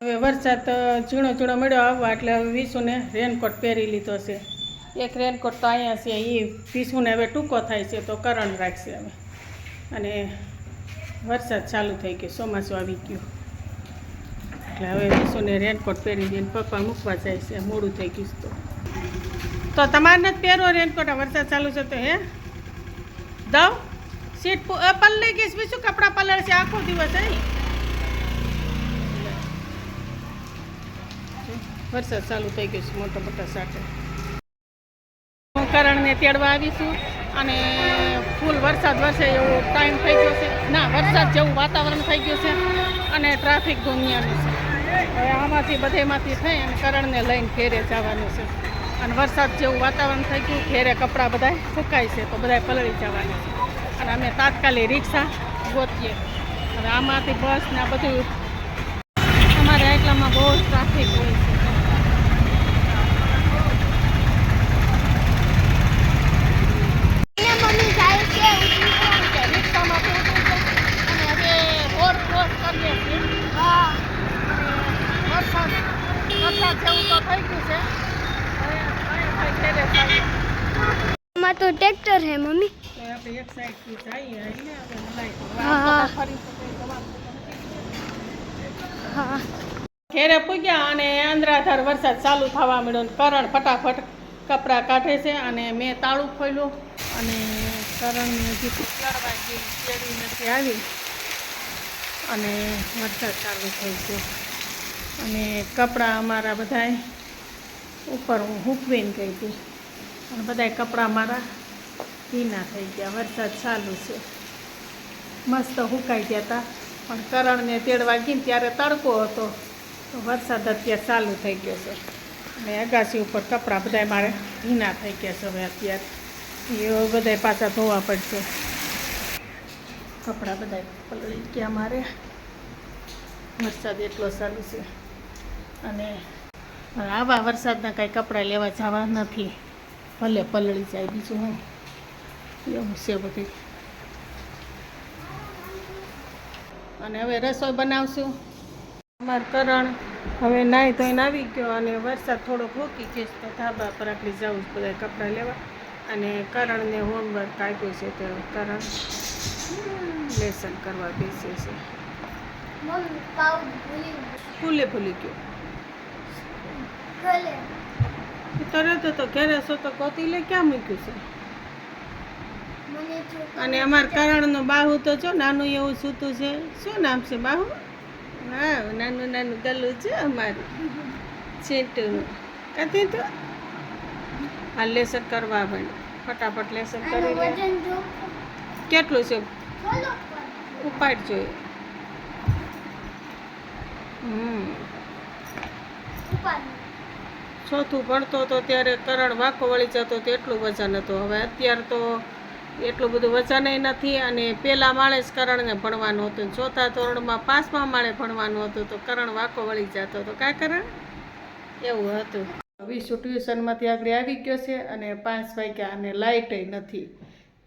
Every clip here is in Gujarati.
હવે વરસાદ ઝીણો ઝીણો મળ્યો આવવા એટલે હવે વિશુને રેનકોટ પહેરી લીધો છે. એક રેનકોટ તો અહીંયા છે, એ વિશુને હવે ટૂંકો થાય છે તો કરણ રાખશે હવે. અને વરસાદ ચાલુ થઈ ગયો, ચોમાસું આવી ગયું એટલે હવે વિશુને રેનકોટ પહેરી દઈને પપ્પા મૂકવા જાય છે. મોડું થઈ ગયું તો તમારે નથી પહેરવો રેનકોટ? વરસાદ ચાલુ છે તો હે દઉં સીટ પલળી ગઈશ. વિશુ કપડાં પલળ છે આખો દિવસ અહીં. વરસાદ ચાલુ થઈ ગયો છે મોટા મોટા સાથે. હું કરણને તેડવા આવીશું અને ફૂલ વરસાદ વરસે એવો ટાઈમ થઈ ગયો છે. ના, વરસાદ જેવું વાતાવરણ થઈ ગયું છે અને ટ્રાફિક દુનિયાનું છે. હવે આમાંથી બધેમાંથી થઈ અને કરણને લઈને ઘેરે જવાનું છે. અને વરસાદ જેવું વાતાવરણ થઈ ગયું, ઘેરે કપડાં બધા સુકાય છે તો બધા પલળી જવાના છે. અને અમે તાત્કાલિક રિક્ષા ગોતીએ. હવે આમાંથી બસ ને આ બધું અમારે એટલામાં બહુ ટ્રાફિક હોય છે. तो ट्रैक्टर है मम्मी। एक साइड की चाहिए हाँ घेरे पूग्या અને અંદરાધાર વરસાદ ચાલુ થવા મળ્યો. કરણ ફટાફટ કપડાં કાઢે છે અને મેં તાળું ખોલ્યું અને કરણને હજી ચડવા ગઈ ચડી નથી આવી અને વરસાદ ચાલુ થઈ ગયો. અને કપડાં અમારા બધાય ઉપર હું હૂકવીને ગઈ હતી અને બધાય કપડાં મારા ભીના થઈ ગયા. વરસાદ ચાલુ છે, મસ્ત હુકાઈ ગયા હતા. પણ કરણને તેડવા ગઈ ત્યારે તડકો હતો તો વરસાદ અત્યારે ચાલુ થઈ ગયો છે અને અગાસી ઉપર કપડાં બધાય મારે ભીના થઈ ગયા છે. હવે અત્યારે એ બધાય પાછા ધોવા પડશે. કપડાં બધાય પલળી ગયા મારે, વરસાદ એટલો ચાલુ છે. અને આવા વરસાદના કાંઈ કપડાં લેવા જવા નથી, ભલે પલળી જાય. બીજું હું એવું છે બધું. અને હવે રસોઈ બનાવશું. અમાર કરણ હવે નાહી ધોઈને આવી ગયો અને વરસાદ થોડોક રોકી ગયો તો ધાબા પર આપણે જવું બધા કપડાં લેવા. અને કરણને હોમવર્ક આપ્યું છે તો કરણ લેસન કરવા બેસે છે. ભૂલે ભૂલી ગયો તરત તો ઘેરે છો તો ગોતી લે ક્યાં મૂક્યું છે. અને અમાર કરણનું બાહુ તો જો નાનું એવું સૂતું છે. શું નામ છે બાહુ? હા, નાનું નાનું ગલું છે અમારું ચીંટુનું. કથી તો આ લેસન કરવા માંડ, ફટાફટ લેસન કરી લે. કેટલું છે ઉપાડ જોઈએ. ચોથું ભણતો હતો ત્યારે કરણ વાંકો વળી જતો તો એટલું વજન હતું. હવે અત્યારે તો એટલું બધું વજન નથી. અને પહેલા માળે જ કરણને ભણવાનું હતું, ચોથા ધોરણમાં 5મા માળે ભણવાનું હતું તો કરણ વાંકો વળી જતો હતો. કાંઈ કરણ એવું હતું. વિશુ ટ્યુશનમાંથી આગળ આવી ગયો છે અને 5 વાગ્યા અને લાઇટય નથી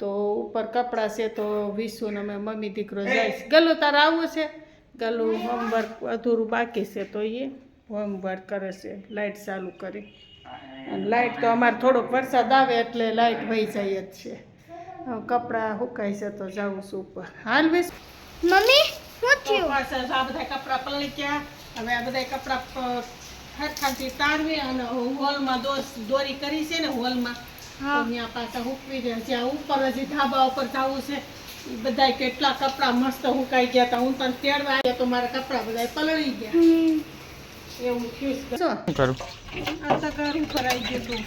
તો ઉપર કપડાં છે તો વિશુને અમે મમ્મી દીકરો જાય. ગલું તારે આવવું છે? ગલું હોમવર્ક અધૂરું બાકી છે તો એ હોમવર્ક કરે છે લાઇટ ચાલુ કરી. અને લાઇટ તો અમારે થોડોક વરસાદ આવે એટલે લાઇટ વહી જાય જ છે. કપડાં સુકાય છે તો જાઉં છું ઉપર. હાલ વિશ मम्मी શું થયું? આ બધા કપડાં પલળી ગયા. હવે આ બધા કપડાં હરખાથી તારવી અને હોલમાં દોરી કરી છે ને હોલમાં ત્યાં પાછા હુકવી દે. જ્યાં ઉપર હજી ધાબા ઉપર જવું છે એ બધા કેટલા કપડાં મસ્ત હુકાઈ ગયા હતા. હું તને તેડવા આવ્યા તો મારા કપડાં બધા પલળી ગયા. એવું થયું. કરું આ તો ગારું ભરાઈ ગયું હતું.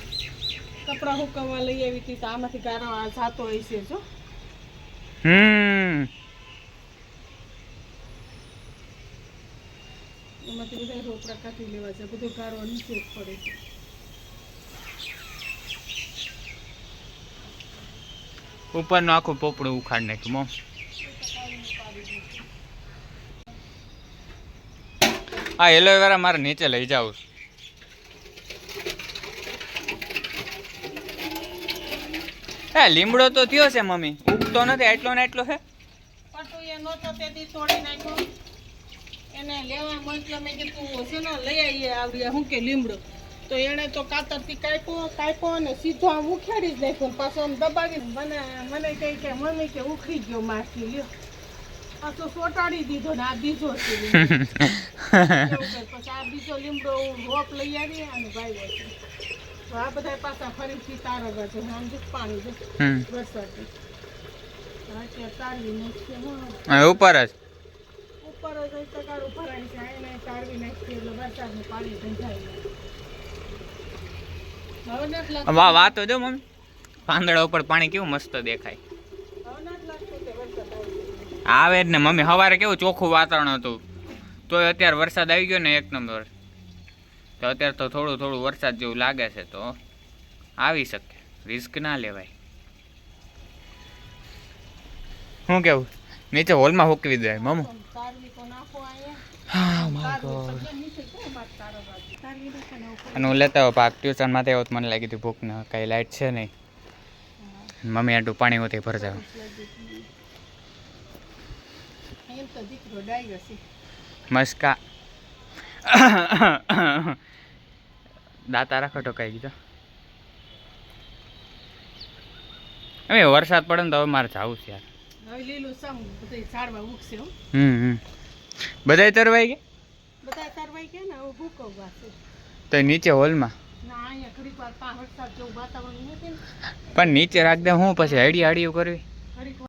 કપડાં હુકવવા લઈ આવી હતી તો આમાંથી ગારો જાતો હોય છે જો. એમાંથી બધા રોકડા કાઢી લેવા છે. બધું ગારો નીચે જ પડે છે. ઉપરનું આખું પોપડું ઉખાડ નાખ્યું મો. આ એલોવેરા મારે નીચે લઈ જાઉં. હે લીમડો તો થયો છે મમ્મી, ઉગતો નથી. આટલો ને આટલો છે. પણ તું એ નહોતો તે દી તોડી નાખ્યો. એને લેવા મતલબ મેં કીધું છે ને લઈ આવીએ આવડી શું કે લીમડો, તો એણે તો કાતરથી કાપ્યો અને સીધો આમ ઉખેડી જ નાખ્યો ને પાછો આમ દબાવી મને કહે કે મમ્મી કે ઉખડી ગયો માસી લ્યો, પાછો સોટાડી દીધો ને આ બીજો છે લીમડો. એવું કે પછી આ બીજો લીમડો રોપ લઈ આવી અને વાવ્યો છે. તો આ બધા પાછા ફરીથી તારવા છે આમ જ પાણી છે વરસાદથી. અત્યારે તારવી નાખીએ ઉપર જ ઉપર જ તગારું ભરાય છે એને તારવી નાખીએ એટલે વરસાદનું પાણી ગંધાઈ જાય. હવે નથી લાગતું વાહ વાહ તો જો મમ્મી પાંદડા ઉપર પાણી કેવું મસ્ત દેખાય. હવે નથી લાગતું કે વરસાદ આવી આવે જ ને મમ્મી, સવારે કેવું ચોખ્ખું વાતાવરણ હતું તોય અત્યારે વરસાદ આવી ગયો ને એક નંબર. તો અત્યારે તો થોડું થોડું વરસાદ જેવું લાગે છે, તો આવી શકે, રિસ્ક ના લેવાય. શું કેવું નીચે હોલમાં મૂકવી દે મમ્મી. તારવી તો નાખો અહીંયા. હા માય તારવી ગોડ. પછી નીચે કેમ માર તારવા છે? તારવી નાખો ને ઉપર. અને હું લેતા આવો પાક ટ્યુશનમાં આવ્યો તો મને લાગી હતી ભૂખ ને કઈ લાઈટ છે નહીં. મમ્મી આટલું પાણી હોતી ભરતા એમ તો દીકરો ડાયો છે. મસ્કા દાતા રાખો તો કઈ દીધો. હવે વરસાદ પડે ને તો હવે મારે જવું છે યાર. હવે લીલું સમ બધું ઝાડમાં ઉગશે હો. બધાય તરવાઈ ગયા બધા તારવાઈ ગયા ને હવે ભૂકવવા છે. તો નીચે હોલમાં ના અહીંયા ઘડીક વાર વરસાદ જેવું વાતાવરણ નથી ને પણ નીચે રાખ દે હું પછી હડી હાડીઓ કરવી. ઘડીક